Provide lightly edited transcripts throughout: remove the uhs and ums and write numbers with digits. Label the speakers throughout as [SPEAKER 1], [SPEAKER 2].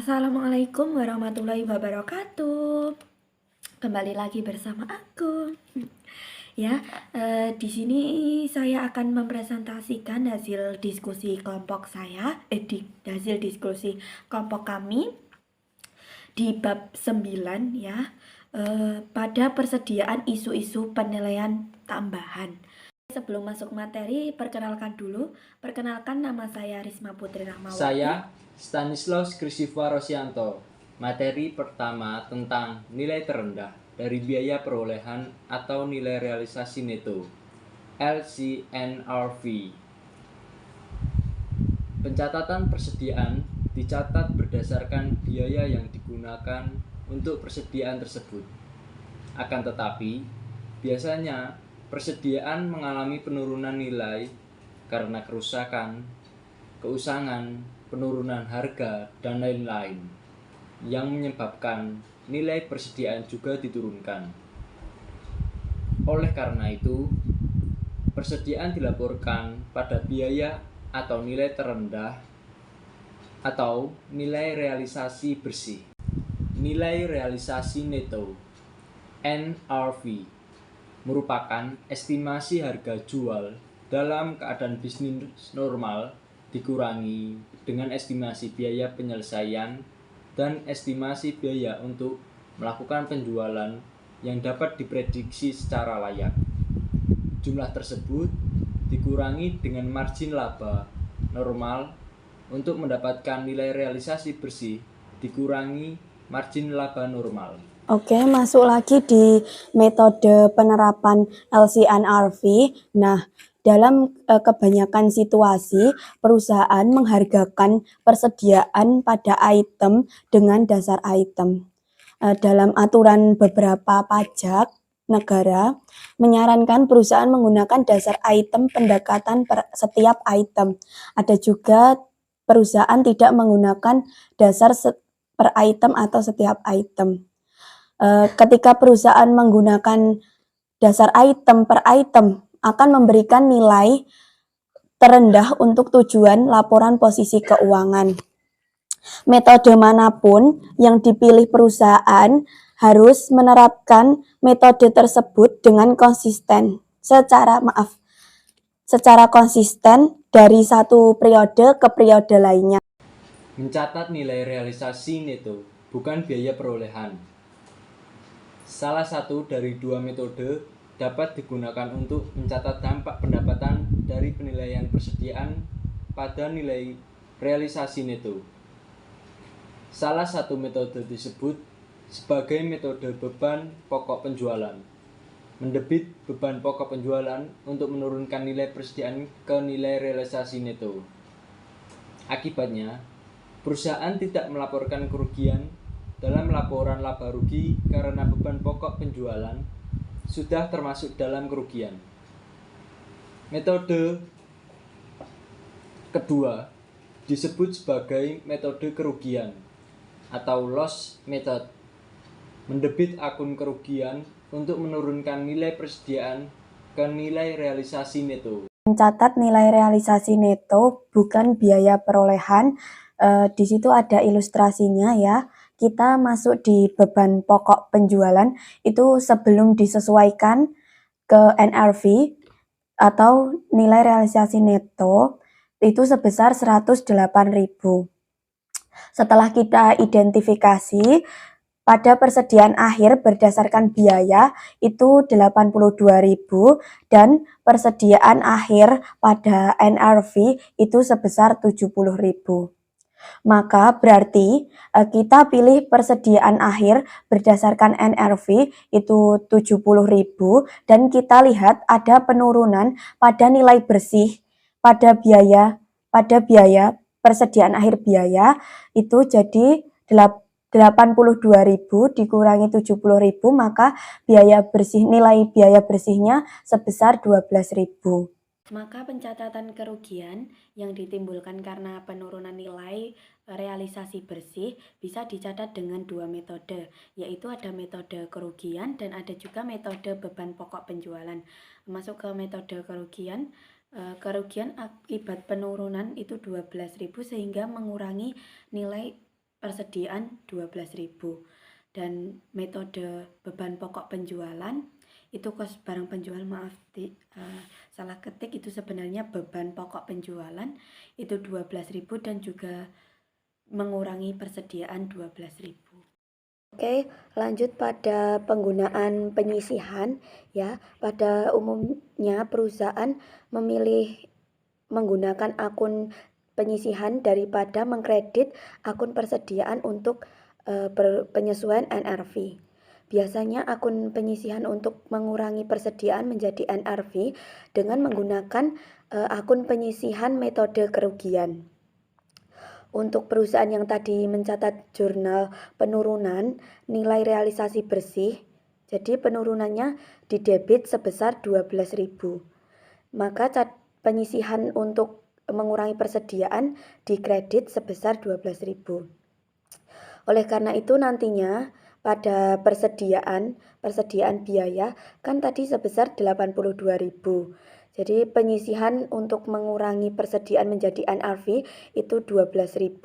[SPEAKER 1] Assalamualaikum warahmatullahi wabarakatuh. Kembali lagi bersama aku. Ya, di sini saya akan mempresentasikan hasil diskusi kelompok saya, hasil diskusi kelompok kami di bab 9 ya, pada persediaan isu-isu penilaian tambahan. Sebelum masuk materi, perkenalkan nama saya Risma Putri Rahmawati.
[SPEAKER 2] Saya Stanislaus Krisiva Rosianto. Materi pertama tentang nilai terendah dari biaya perolehan atau nilai realisasi neto LCNRV. Pencatatan persediaan dicatat berdasarkan biaya yang digunakan untuk persediaan tersebut. Akan tetapi, biasanya persediaan mengalami penurunan nilai karena kerusakan, keusangan, penurunan harga, dan lain-lain yang menyebabkan nilai persediaan juga diturunkan. Oleh karena itu, persediaan dilaporkan pada biaya atau nilai terendah atau nilai realisasi bersih. Nilai realisasi neto NRV merupakan estimasi harga jual dalam keadaan bisnis normal dikurangi dengan estimasi biaya penyelesaian dan estimasi biaya untuk melakukan penjualan yang dapat diprediksi secara layak. Jumlah tersebut dikurangi dengan margin laba normal untuk mendapatkan nilai realisasi bersih dikurangi margin laba normal.
[SPEAKER 3] Oke, masuk lagi di metode penerapan LCNRV. Nah, dalam kebanyakan situasi, perusahaan menghargakan persediaan pada item dengan dasar item. Dalam aturan beberapa pajak negara, menyarankan perusahaan menggunakan dasar item pendekatan per setiap item. Ada juga perusahaan tidak menggunakan dasar per item atau setiap item. Ketika perusahaan menggunakan dasar item per item akan memberikan nilai terendah untuk tujuan laporan posisi keuangan. Metode manapun yang dipilih perusahaan harus menerapkan metode tersebut dengan konsisten secara konsisten dari satu periode ke periode lainnya.
[SPEAKER 2] Mencatat nilai realisasi neto bukan biaya perolehan. Salah satu dari dua metode dapat digunakan untuk mencatat dampak pendapatan dari penilaian persediaan pada nilai realisasi neto. Salah satu metode disebut sebagai metode beban pokok penjualan. Mendebit beban pokok penjualan untuk menurunkan nilai persediaan ke nilai realisasi neto. Akibatnya, perusahaan tidak melaporkan kerugian dalam laporan laba rugi karena beban pokok penjualan sudah termasuk dalam kerugian. Metode kedua disebut sebagai metode kerugian atau loss method. Mendebit akun kerugian untuk menurunkan nilai persediaan ke nilai realisasi neto.
[SPEAKER 3] Mencatat nilai realisasi neto bukan biaya perolehan. Di situ ada ilustrasinya ya. Kita masuk di beban pokok penjualan itu sebelum disesuaikan ke NRV atau nilai realisasi neto itu sebesar 108.000. Setelah kita identifikasi pada persediaan akhir berdasarkan biaya itu 82.000 dan persediaan akhir pada NRV itu sebesar 70.000. Maka berarti kita pilih persediaan akhir berdasarkan NRV itu 70.000 dan kita lihat ada penurunan pada nilai bersih pada biaya persediaan akhir biaya itu jadi 82.000 dikurangi 70.000 maka nilai biaya bersihnya sebesar 12.000.
[SPEAKER 1] Maka pencatatan kerugian yang ditimbulkan karena penurunan nilai realisasi bersih bisa dicatat dengan dua metode, yaitu ada metode kerugian dan ada juga metode beban pokok penjualan. Masuk ke metode kerugian, kerugian akibat penurunan itu 12.000 sehingga mengurangi nilai persediaan 12.000. Dan metode beban pokok penjualan itu kos barang penjual, salah ketik, itu sebenarnya beban pokok penjualan itu 12.000 dan juga mengurangi persediaan 12.000.
[SPEAKER 3] Oke, lanjut pada penggunaan penyisihan ya. Pada umumnya perusahaan memilih menggunakan akun penyisihan daripada mengkredit akun persediaan untuk penyesuaian NRV. Biasanya akun penyisihan untuk mengurangi persediaan menjadi NRV dengan menggunakan akun penyisihan metode kerugian. Untuk perusahaan yang tadi mencatat jurnal penurunan nilai realisasi bersih, jadi penurunannya di debit sebesar 12.000. Maka penyisihan untuk mengurangi persediaan di kredit sebesar 12.000. Oleh karena itu nantinya pada persediaan biaya kan tadi sebesar 82.000. Jadi penyisihan untuk mengurangi persediaan menjadi NRV itu 12.000.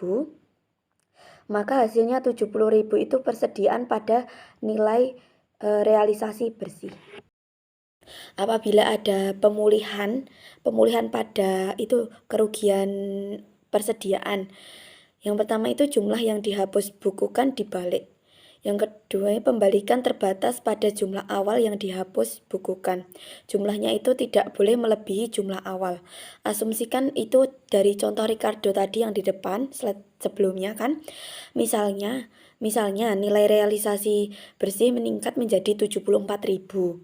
[SPEAKER 3] Maka hasilnya 70.000 itu persediaan pada nilai realisasi bersih. Apabila ada pemulihan pada itu kerugian persediaan. Yang pertama itu jumlah yang dihapus bukukan dibalik. Yang kedua, pembalikan terbatas pada jumlah awal yang dihapus bukukan. Jumlahnya itu tidak boleh melebihi jumlah awal. Asumsikan itu dari contoh Ricardo tadi yang di depan slide sebelumnya kan. Misalnya nilai realisasi bersih meningkat menjadi 74.000.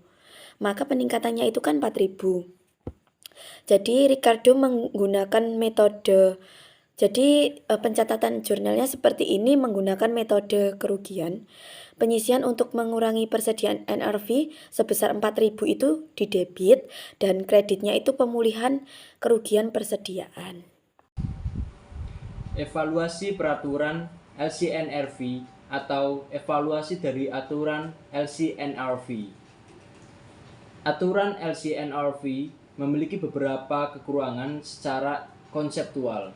[SPEAKER 3] Maka peningkatannya itu kan 4.000. Jadi Ricardo menggunakan metode, pencatatan jurnalnya seperti ini menggunakan metode kerugian. Penyisihan untuk mengurangi persediaan NRV sebesar 4.000 itu di debit dan kreditnya itu pemulihan kerugian persediaan.
[SPEAKER 2] Evaluasi peraturan LCNRV atau evaluasi dari aturan LCNRV. Aturan LCNRV memiliki beberapa kekurangan secara konseptual.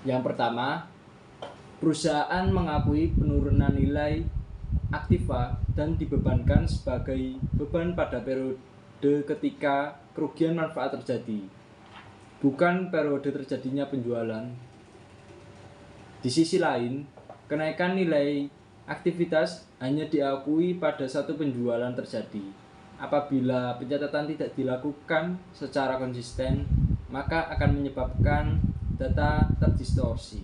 [SPEAKER 2] Yang pertama, perusahaan mengakui penurunan nilai aktiva dan dibebankan sebagai beban pada periode ketika kerugian manfaat terjadi, bukan periode terjadinya penjualan. Di sisi lain, kenaikan nilai aktivitas hanya diakui pada satu penjualan terjadi. Apabila pencatatan tidak dilakukan secara konsisten, maka akan menyebabkan data terdistorsi.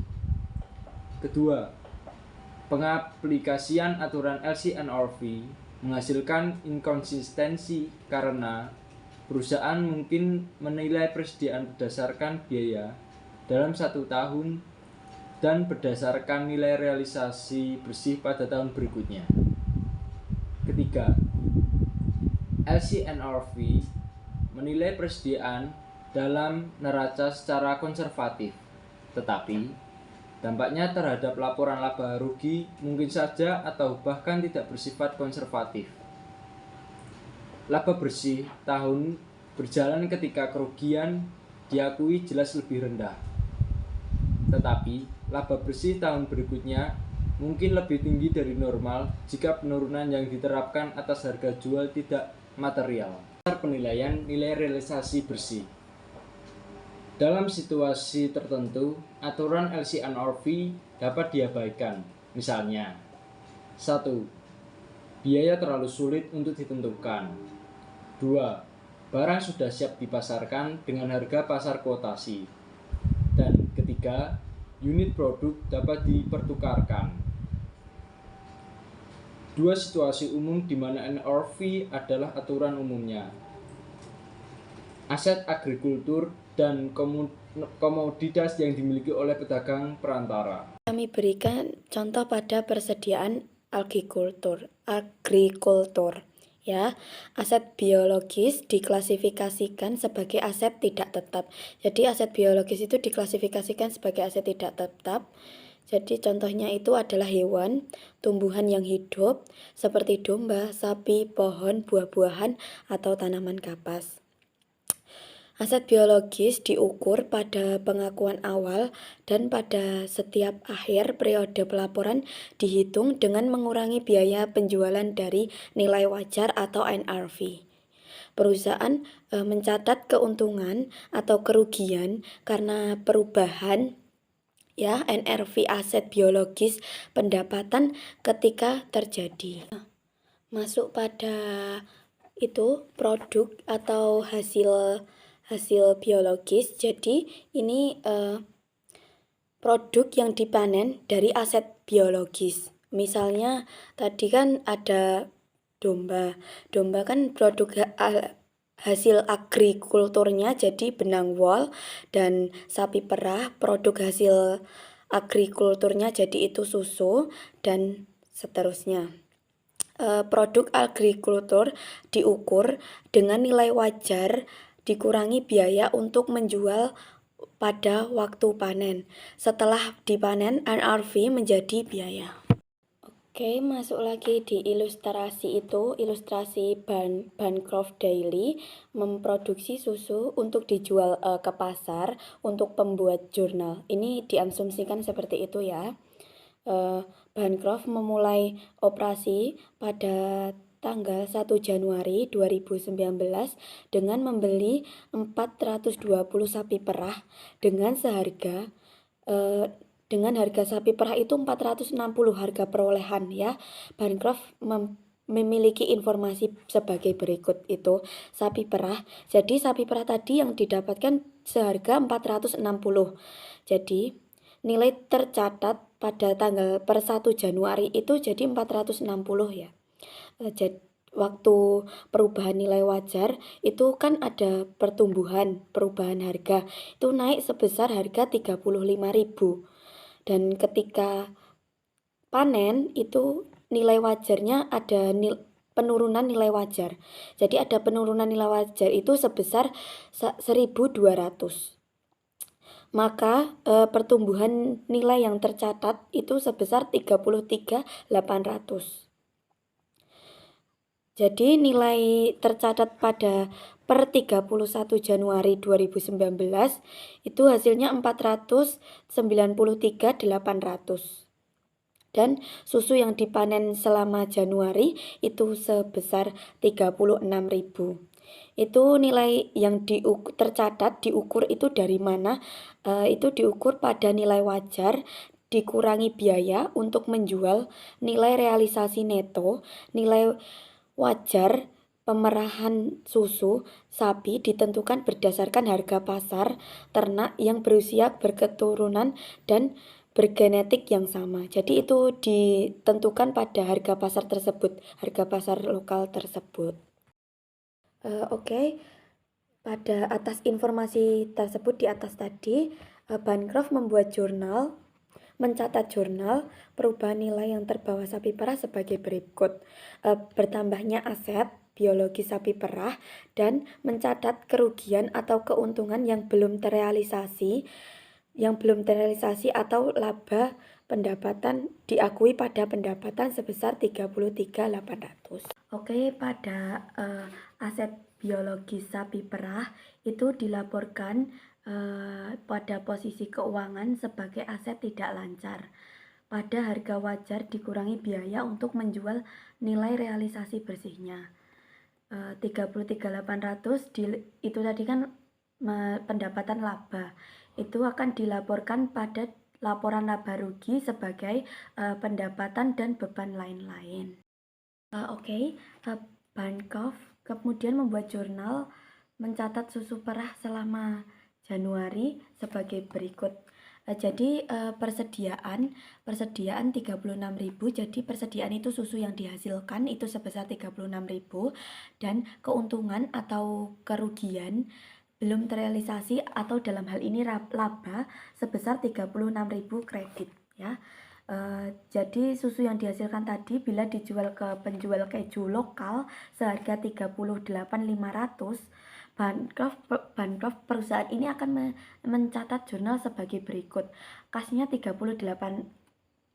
[SPEAKER 2] Kedua, pengaplikasian aturan LCNRV menghasilkan inkonsistensi karena perusahaan mungkin menilai persediaan berdasarkan biaya dalam 1 tahun dan berdasarkan nilai realisasi bersih pada tahun berikutnya. Ketiga, LCNRV menilai persediaan dalam neraca secara konservatif, tetapi dampaknya terhadap laporan laba rugi mungkin saja atau bahkan tidak bersifat konservatif. Laba bersih tahun berjalan ketika kerugian diakui jelas lebih rendah, tetapi laba bersih tahun berikutnya mungkin lebih tinggi dari normal jika penurunan yang diterapkan atas harga jual tidak material. Penilaian nilai realisasi bersih. Dalam situasi tertentu, aturan LCNRV dapat diabaikan. Misalnya, 1. Biaya terlalu sulit untuk ditentukan. 2. Barang sudah siap dipasarkan dengan harga pasar kuotasi. Dan ketiga, unit produk dapat dipertukarkan. Dua situasi umum di mana NRV adalah aturan umumnya. Aset agrikultur dan komoditas yang dimiliki oleh pedagang perantara.
[SPEAKER 3] Kami berikan contoh pada persediaan agrikultur. Ya, aset biologis diklasifikasikan sebagai aset tidak tetap. Jadi aset biologis itu diklasifikasikan sebagai aset tidak tetap. Jadi contohnya itu adalah hewan, tumbuhan yang hidup seperti domba, sapi, pohon, buah-buahan, atau tanaman kapas.
[SPEAKER 1] Aset biologis diukur pada pengakuan awal dan pada setiap akhir periode pelaporan dihitung dengan mengurangi biaya penjualan dari nilai wajar atau NRV. Perusahaan mencatat keuntungan atau kerugian karena perubahan ya NRV aset biologis pendapatan ketika terjadi. Masuk pada itu produk atau hasil biologis. Jadi ini produk yang dipanen dari aset biologis. Misalnya tadi kan ada domba. Domba kan produk hasil agrikulturnya jadi benang wol, dan sapi perah produk hasil agrikulturnya jadi itu susu, dan seterusnya. Produk agrikultur diukur dengan nilai wajar dikurangi biaya untuk menjual pada waktu panen. Setelah dipanen, NRV menjadi biaya. Oke, masuk lagi di ilustrasi itu. Ilustrasi Bancroft Daily memproduksi susu untuk dijual ke pasar untuk pembuat jurnal. Ini diasumsikan seperti itu ya. Bancroft memulai operasi pada tanggal 1 Januari 2019 dengan membeli 420 sapi perah dengan harga sapi perah itu 460 harga perolehan ya. Bancroft memiliki informasi sebagai berikut itu sapi perah. Jadi sapi perah tadi yang didapatkan seharga 460. Jadi nilai tercatat pada tanggal per 1 Januari itu jadi 460 ya. Jadi waktu perubahan nilai wajar itu kan ada perubahan harga, itu naik sebesar harga 35.000. Dan ketika panen itu nilai wajarnya ada penurunan nilai wajar. Jadi ada penurunan nilai wajar itu sebesar 1.200. Maka pertumbuhan nilai yang tercatat itu sebesar 33.800. Jadi nilai tercatat pada per 31 Januari 2019 itu hasilnya 493.800. Dan susu yang dipanen selama Januari itu sebesar 36.000. Itu nilai yang tercatat diukur itu dari mana? Itu diukur pada nilai wajar dikurangi biaya untuk menjual, nilai realisasi neto, nilai wajar pemerahan susu sapi ditentukan berdasarkan harga pasar ternak yang berusia berketurunan dan bergenetik yang sama. Jadi itu ditentukan pada harga pasar tersebut, harga pasar lokal tersebut. Oke. Pada atas informasi tersebut di atas tadi, Bancroft mencatat jurnal perubahan nilai yang terbawa sapi perah sebagai berikut. Bertambahnya aset biologi sapi perah dan mencatat kerugian atau keuntungan yang belum terrealisasi atau laba pendapatan diakui pada pendapatan sebesar 33.800. Oke, pada aset biologi sapi perah itu dilaporkan pada posisi keuangan sebagai aset tidak lancar. Pada harga wajar dikurangi biaya untuk menjual nilai realisasi bersihnya. 33.800 itu tadi kan pendapatan laba. Itu akan dilaporkan pada laporan laba rugi sebagai pendapatan dan beban lain-lain. Bancroft kemudian membuat jurnal mencatat susu perah selama Januari sebagai berikut. Jadi persediaan 36.000, jadi persediaan itu susu yang dihasilkan itu sebesar 36.000 dan keuntungan atau kerugian belum terrealisasi atau dalam hal ini laba sebesar 36.000 kredit ya. Jadi susu yang dihasilkan tadi bila dijual ke penjual keju lokal seharga 38.500, Bancroft perusahaan ini akan mencatat jurnal sebagai berikut. Kasnya 38.500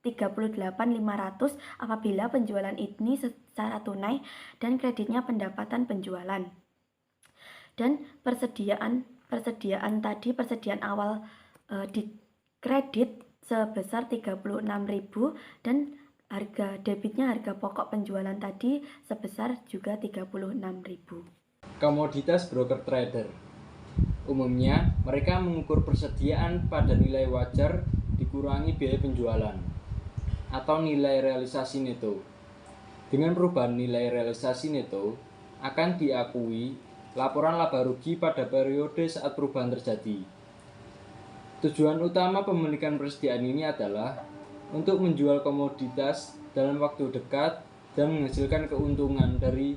[SPEAKER 1] apabila penjualan ini secara tunai dan kreditnya pendapatan penjualan. dan persediaan awal di kredit sebesar 36.000 dan harga debitnya, harga pokok penjualan tadi sebesar juga 36.000.
[SPEAKER 2] Komoditas broker trader. Umumnya, mereka mengukur persediaan pada nilai wajar dikurangi biaya penjualan atau nilai realisasi neto. Dengan perubahan nilai realisasi neto, akan diakui laporan laba rugi pada periode saat perubahan terjadi. Tujuan utama pemilikan persediaan ini adalah untuk menjual komoditas dalam waktu dekat dan menghasilkan keuntungan dari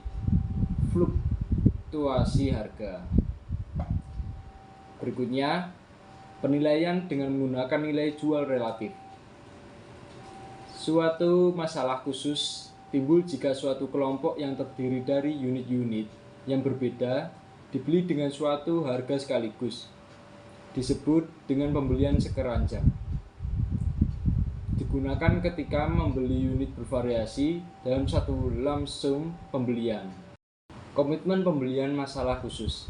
[SPEAKER 2] fluktuasi harga. Berikutnya, penilaian dengan menggunakan nilai jual relatif. Suatu masalah khusus timbul jika suatu kelompok yang terdiri dari unit-unit yang berbeda dibeli dengan suatu harga sekaligus. Disebut dengan pembelian sekeranjang. Digunakan ketika membeli unit bervariasi dalam satu lump sum pembelian. Komitmen pembelian masalah khusus.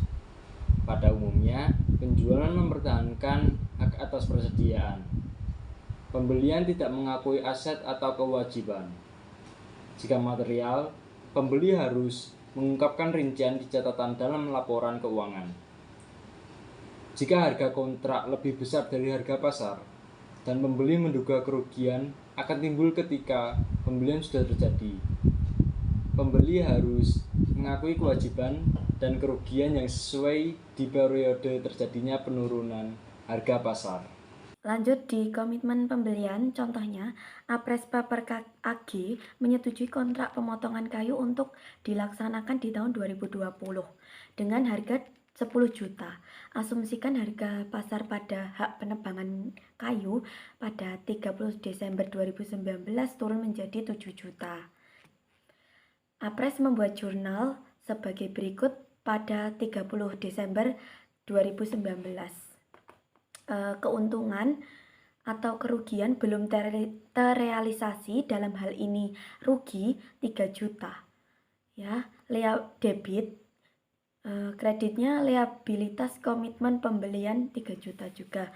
[SPEAKER 2] Pada umumnya, penjualan mempertahankan hak atas persediaan. Pembelian tidak mengakui aset atau kewajiban. Jika material, pembeli harus mengungkapkan rincian di catatan dalam laporan keuangan. Jika harga kontrak lebih besar dari harga pasar, dan pembeli menduga kerugian akan timbul ketika pembelian sudah terjadi, pembeli harus mengakui kewajiban dan kerugian yang sesuai di periode terjadinya penurunan harga pasar.
[SPEAKER 1] Lanjut di komitmen pembelian, contohnya Apres Paper AG menyetujui kontrak pemotongan kayu untuk dilaksanakan di tahun 2020 dengan harga 10 juta. Asumsikan harga pasar pada hak penebangan kayu pada 30 Desember 2019 turun menjadi 7 juta. Apres membuat jurnal sebagai berikut pada 30 Desember 2019. Keuntungan atau kerugian belum terrealisasi, dalam hal ini rugi 3 juta. Ya, debit kreditnya liabilitas komitmen pembelian 3 juta juga.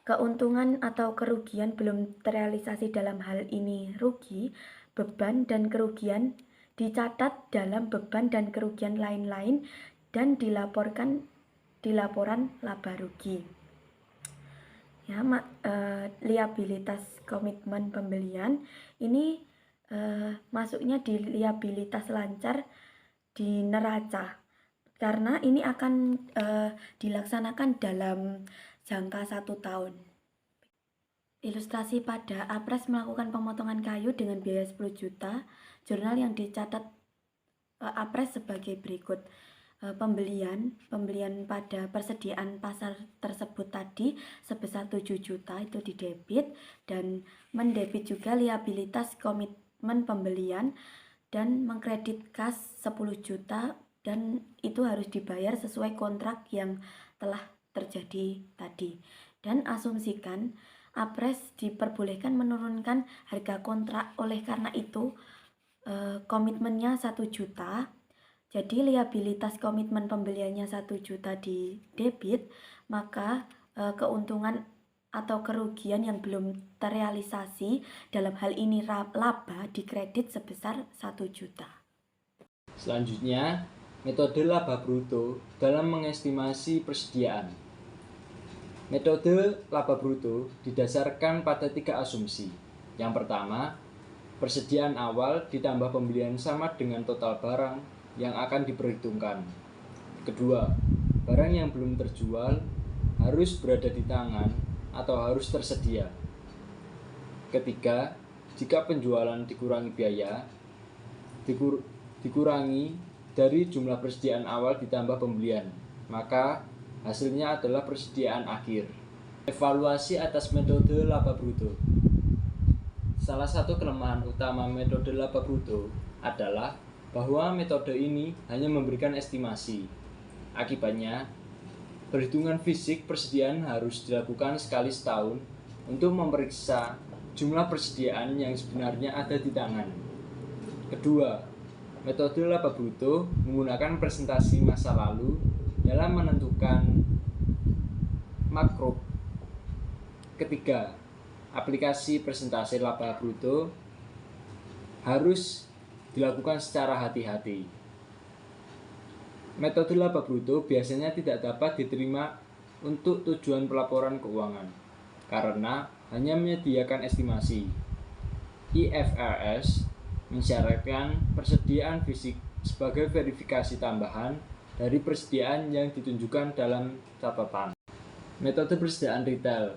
[SPEAKER 1] Keuntungan atau kerugian belum terrealisasi, dalam hal ini rugi, beban dan kerugian dicatat dalam beban dan kerugian lain-lain dan dilaporkan di laporan laba rugi. Ya, liabilitas komitmen pembelian ini masuknya di liabilitas lancar di neraca karena ini akan dilaksanakan dalam jangka 1 tahun. Ilustrasi pada Apres melakukan pemotongan kayu dengan biaya 10 juta. Jurnal yang dicatat Apres sebagai berikut. Pembelian pada persediaan pasar tersebut tadi sebesar 7 juta itu di debit, dan mendebit juga liabilitas komitmen pembelian dan mengkredit kas 10 juta dan itu harus dibayar sesuai kontrak yang telah terjadi tadi. Dan asumsikan Apres diperbolehkan menurunkan harga kontrak, oleh karena itu komitmennya 1 juta. Jadi liabilitas komitmen pembeliannya 1 juta di debit, maka keuntungan atau kerugian yang belum terrealisasi, dalam hal ini laba, dikredit sebesar 1 juta.
[SPEAKER 2] Selanjutnya, metode laba bruto dalam mengestimasi persediaan. Metode laba bruto didasarkan pada 3 asumsi. Yang pertama, persediaan awal ditambah pembelian sama dengan total barang yang akan diperhitungkan. Kedua, barang yang belum terjual harus berada di tangan atau harus tersedia. Ketiga, jika penjualan dikurangi biaya, dikurangi dari jumlah persediaan awal ditambah pembelian, maka hasilnya adalah persediaan akhir. Evaluasi atas metode laba bruto. Salah satu kelemahan utama metode laba bruto adalah bahwa metode ini hanya memberikan estimasi. Akibatnya, perhitungan fisik persediaan harus dilakukan sekali setahun untuk memeriksa jumlah persediaan yang sebenarnya ada di tangan. Kedua, metode laba bruto menggunakan presentasi masa lalu dalam menentukan makro. Ketiga, aplikasi persentase laba bruto harus dilakukan secara hati-hati. Metode laba bruto biasanya tidak dapat diterima untuk tujuan pelaporan keuangan karena hanya menyediakan estimasi. IFRS mensyaratkan persediaan fisik sebagai verifikasi tambahan dari persediaan yang ditunjukkan dalam catatan. Metode persediaan retail.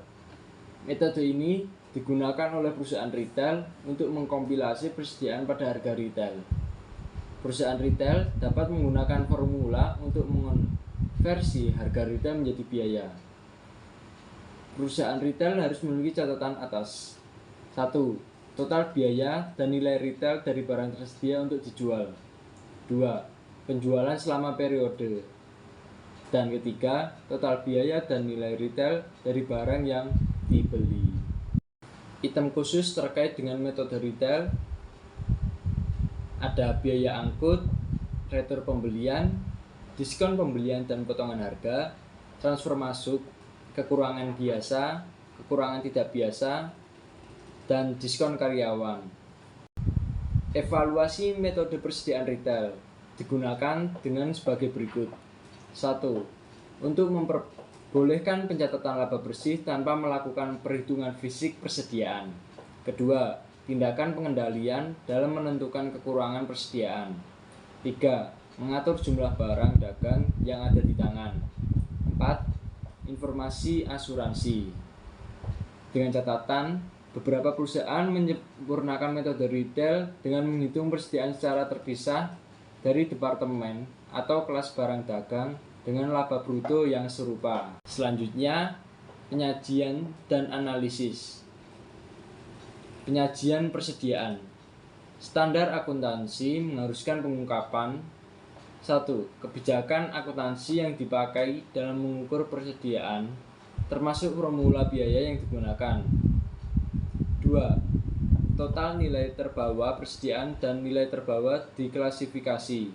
[SPEAKER 2] Metode ini digunakan oleh perusahaan retail untuk mengkompilasi persediaan pada harga retail. Perusahaan retail dapat menggunakan formula untuk mengonversi harga retail menjadi biaya. Perusahaan retail harus memiliki catatan atas. 1. Total biaya dan nilai retail dari barang tersedia untuk dijual. 2. Penjualan selama periode. Dan ketiga, total biaya dan nilai retail dari barang yang dibeli. Item khusus terkait dengan metode retail ada biaya angkut, retur pembelian, diskon pembelian dan potongan harga, transfer masuk, kekurangan biasa, kekurangan tidak biasa, dan diskon karyawan. Evaluasi metode persediaan retail digunakan dengan sebagai berikut. 1. Untuk memperbolehkan pencatatan laba bersih tanpa melakukan perhitungan fisik persediaan. Kedua, tindakan pengendalian dalam menentukan kekurangan persediaan. 3. Mengatur jumlah barang dagang yang ada di tangan. 4. Informasi asuransi. Dengan catatan, beberapa perusahaan menyempurnakan metode retail dengan menghitung persediaan secara terpisah dari departemen atau kelas barang dagang dengan laba bruto yang serupa. Selanjutnya, penyajian dan analisis. Penyajian persediaan. Standar akuntansi mengharuskan pengungkapan 1. Kebijakan akuntansi yang dipakai dalam mengukur persediaan, termasuk formula biaya yang digunakan. 2. Total nilai terbawa persediaan dan nilai terbawa diklasifikasi,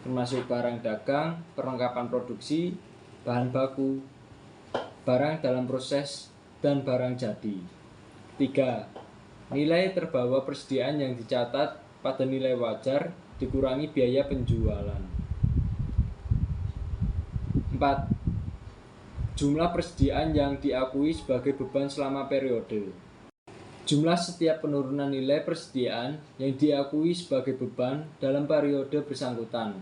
[SPEAKER 2] termasuk barang dagang, perlengkapan produksi, bahan baku, barang dalam proses, dan barang jadi. 3. Nilai terbawa persediaan yang dicatat pada nilai wajar dikurangi biaya penjualan. 4. Jumlah persediaan yang diakui sebagai beban selama periode. Jumlah setiap penurunan nilai persediaan yang diakui sebagai beban dalam periode bersangkutan,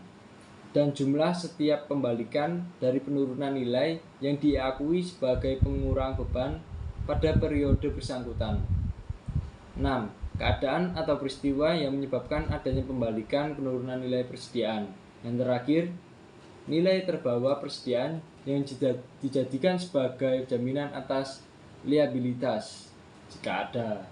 [SPEAKER 2] dan jumlah setiap pembalikan dari penurunan nilai yang diakui sebagai pengurang beban pada periode bersangkutan. 6. Keadaan atau peristiwa yang menyebabkan adanya pembalikan penurunan nilai persediaan. Yang terakhir, nilai terbawa persediaan yang dijadikan sebagai jaminan atas liabilitas jika ada.